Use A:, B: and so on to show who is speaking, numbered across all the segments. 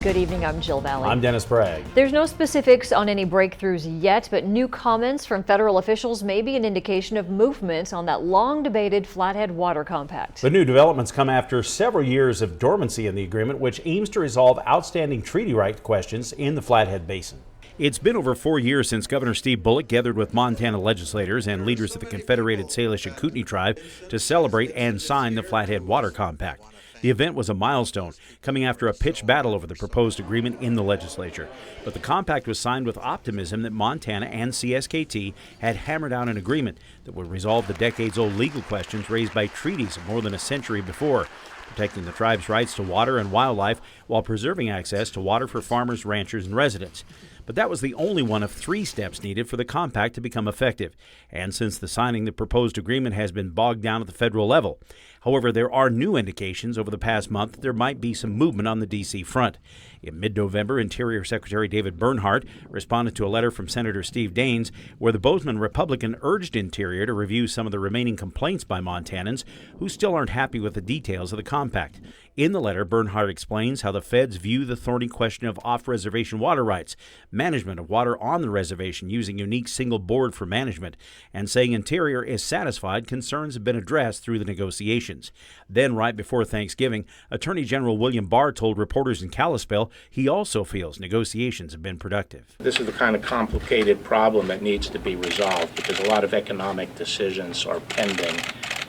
A: Good evening, I'm Jill Valley.
B: I'm Dennis Bragg.
A: There's no specifics on any breakthroughs yet, but new comments from federal officials may be an indication of movement on that long-debated Flathead water compact.
B: The new developments come after several years of dormancy in the agreement, which aims to resolve outstanding treaty right questions in the Flathead Basin. It's been over 4 years since Governor Steve Bullock gathered with Montana legislators and leaders of the Confederated Salish and Kootenai tribe to celebrate and sign the Flathead Water Compact. The event was a milestone, coming after a pitched battle over the proposed agreement in the legislature. But the compact was signed with optimism that Montana and CSKT had hammered out an agreement that would resolve the decades-old legal questions raised by treaties more than a century before, protecting the tribe's rights to water and wildlife while preserving access to water for farmers, ranchers, and residents. But that was the only one of 3 steps needed for the compact to become effective. And since the signing, the proposed agreement has been bogged down at the federal level. However, there are new indications over the past month that there might be some movement on the D.C. front. In mid-November, Interior Secretary David Bernhardt responded to a letter from Senator Steve Daines where the Bozeman Republican urged Interior to review some of the remaining complaints by Montanans who still aren't happy with the details of the compact. In the letter, Bernhardt explains how the feds view the thorny question of off-reservation water rights, management of water on the reservation using unique single board for management, and saying Interior is satisfied concerns have been addressed through the negotiations. Then, right before Thanksgiving, Attorney General William Barr told reporters in Kalispell he also feels negotiations have been productive.
C: This is the kind of complicated problem that needs to be resolved because a lot of economic decisions are pending,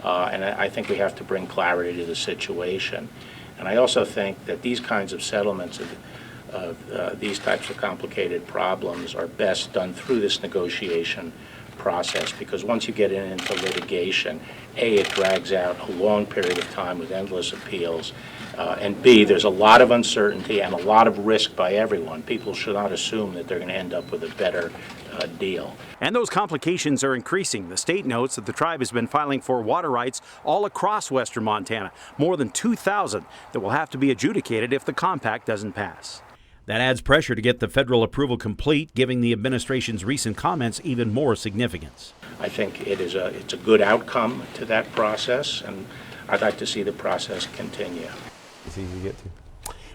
C: and I think we have to bring clarity to the situation. And I also think that these kinds of settlements of these types of complicated problems are best done through this negotiation process, because once you get into litigation, A, it drags out a long period of time with endless appeals, and B, there's a lot of uncertainty and a lot of risk by everyone. People should not assume that they're going to end up with a better deal.
B: And those complications are increasing. The state notes that the tribe has been filing for water rights all across western Montana, more than 2,000 that will have to be adjudicated if the compact doesn't pass. That adds pressure to get the federal approval complete, giving the administration's recent comments even more significance.
C: I think it's a good outcome to that process, and I'd like to see the process continue.
B: It's easy to get to.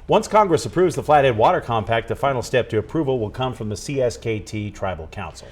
B: Once Congress approves the Flathead Water Compact, the final step to approval will come from the CSKT Tribal Council.